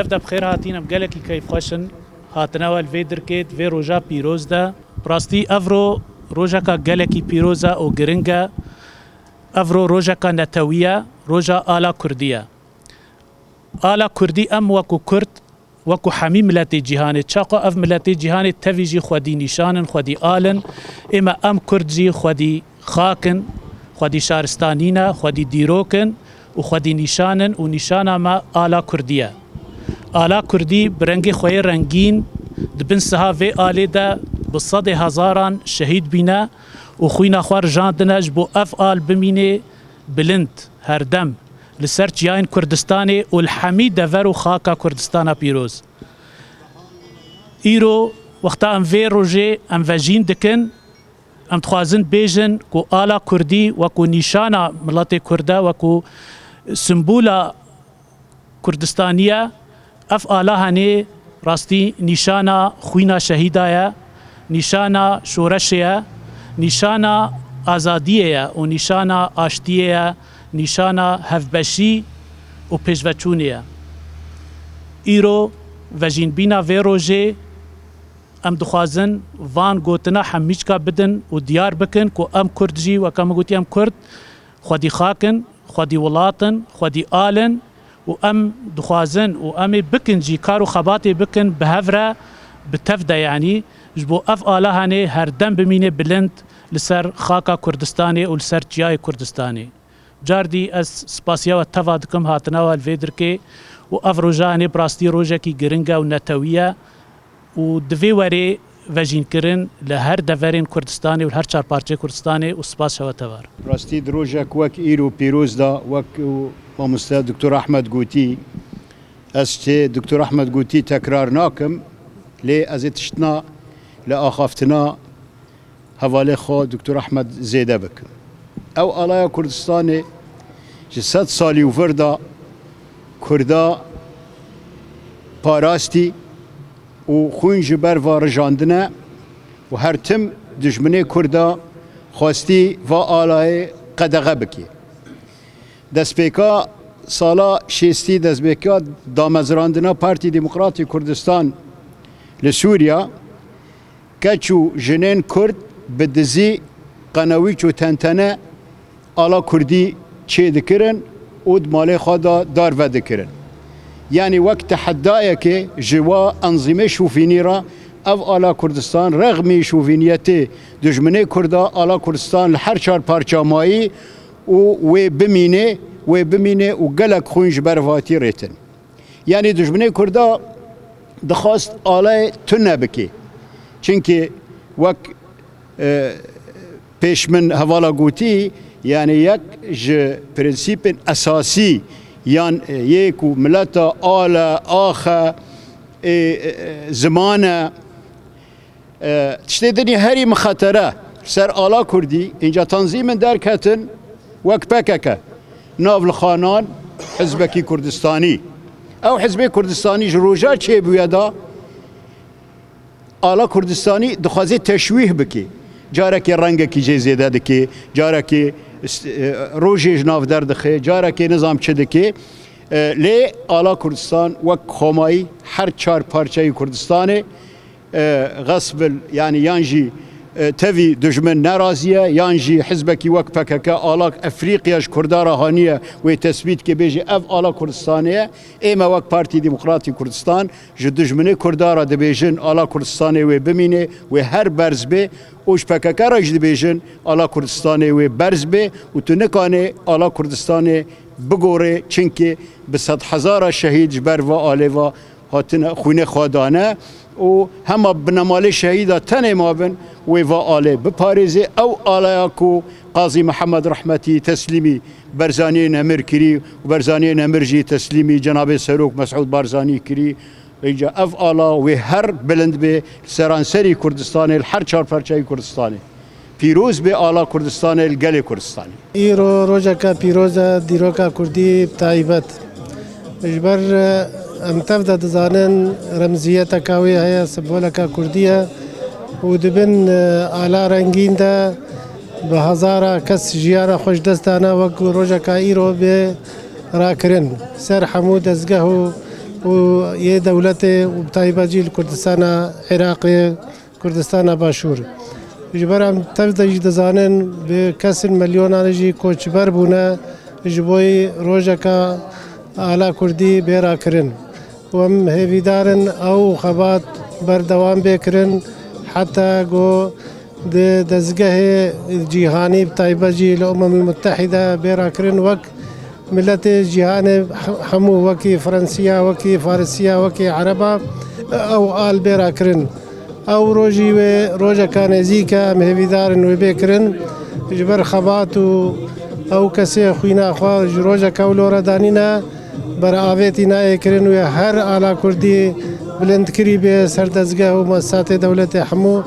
سرده بخیر هاتین ام گلکی کیف خوشن هاتناو الویدر کت و روژا پیروز ده براستی افرو روژا کا گلکی پیروزه او گرنگه افرو روژا کا نتویه روژا آلا کردیه آلا کردی ام وکو کرد وکو حمی ملت جهان چاقا اف ملت جهان تویجی خودی نشانن خودی آلن اما ام کردجی خودی خاکن خودی شارستانینا خودی دیروکن و خودی نشانن و نشانا ما آلا کردیه آلا کردی برنگ خوی رنگین دبن سها و آلی ده بصد هزاران شهید بینا و خوینا خوار جاندنج بو افعال بمینه بلند هر دم لسر جیان کردستانی و الحمی دور و خاکا کردستانا پیروز ایرو وقتا ام وی روژه ام وجین دکن ام تخوازن بیجن کو آلا کردی وکو نشانا ملت کرده وکو سمبولا کردستانیه اف آلا هنه راستی نشانا خوینا شهیدایا نشانا شورشیا نشانا آزادیه و نشانا آشتیه نشانا هفبشی و پیشوچونیه ایرو وجین بینا و روژه ام دخوازن وان گوتنا حمیچکا بدن و دیار بکن که ام کردجی و کم گوتی ام کرد خودی خاکن خودی ولاتن خودی آلن و ام دخوازن و ام بکن جی کارو خباتی بکن بهفره بتفده یعنی جبو اف آله هنه هر دم بمینه بلند لسر خاکا کردستانی و لسر جیای کردستانی جاردی از سپاسیا و تفا دکم هاتنا و الویدر که و اف روژا هنه براستی روژا کی گرنگه و نتویه و دوی وری وجین کرن لهر دورین کردستانی و هر چار پارچه کردستانی و سپاس شو تبار راستی دروجك وك ايرو بيروز دا وك ماموستا دكتور احمد قوتي اسشي دكتور احمد قوتي تكرار ناكم لي ازتشتنا لاخافتنا حوالي خو دكتور احمد زيده بك او الايا كردستاني جسد سالي وفردا كردا باراستي و خوین جبر و رجاندنه و هر تم دجمنه کردا خواستی و آلای قدغه بکی دستپیکا سالا شیستی دستپیکا دامزراندنا پارتی دموکراتی کردستان لسوریا کچو جنین کرد بدزی قناوی چو تنتنه آلا کردی چه دکرن و دمالی خدا دار و دکرن يعني وقت تحدايا كي جوا أنظمة شوفينيرا أو آلا كردستان رغم شوفينيته دجمنه كردا آلا كردستان لحر شار پارچامایی و بمینه و گلک خونج برواتي ريتن يعني دجمنه كردا دخواست آلا تنه بكي چنكي وقت پیش من حوالا گوتی يعني یک پرنسيپ أساسي یان یک ملت آل آخه زمانه تشتدني هری مخاطره سر آلا کردی اینجا تنظیم در کتن وک پککه ناو الخانان حزبکی کردستانی او حزب کردستانی جروجا چه بویدا آلا کردستانی دخوازی تشویح بکی جارکی رنگ کی جزیده دکی جارکی روجی جناف در دخه جاره که نظام چه دکی لی آلا کردستان وک خمایی هر چار پارچه کردستانه غصب يعني يانجي تفي دجمن نرازيه يانجي حزبك وك بكك آلا افريقياش كردارا هانيه وتثبيت كي بيجي اف آلا كردستانيه اما وك بارتي ديمقراطي كردستان جو دجمنه كردارا دبيجن آلا كردستاني و بمينه و هر برز به اوش بكك راج دبيجن آلا كردستاني و برز به و تنكانه آلا كردستاني بگوره چنكي بصد هزار شهيد جبر و آلوا هاتن خونه خادانه و همه بنمال شهیده تنه مابن و آله بپارزه او آله کو قاضی محمد رحمتی تسلیمی برزانی نمر کری و برزانی نمر جی تسلیمی جناب سروک مسعود بارزانی کری اینجا اف آله و هر بلند به سرانسری کردستان هر چهار پرچه کردستانی پیروز به آله کردستان الگل کردستانی ایرو روزکا پیروز دیروکا کردی بتایبت اجبر ام تبدا دزانن رمزیت کاوی هيا سبولکا کردیه و دبن آلا رنگین ده به هزارا کس جیارا خوش دستانه وک روزکا ایرو به راکرن سر حمود ازگه و ويا دولته وبتايباجي الكردستان عراقي كردستان باشور جبرام تفضل دزانن بكسر مليون انجي کوچبر بونه جبوي روجكا على كردي بيرا كرن وم هيفيدارن او خبات بردوام بكرن حتى جو دزگاه جهاني بتايباجي الامم المتحده بيرا كرن وك ملت جهان حمو وكي فرنسيا وكي فارسيا وكي عربا او آل بيرا كرن او روجي و روجا كان زيكا مهويدارن وبيكرن جبر خبات او كسي خوينا خوا روجا كولورا دانينا بر آويتي ناي كرن و هر آلا كردي بلند كري به سردزگاه و مؤسسات دولت حمو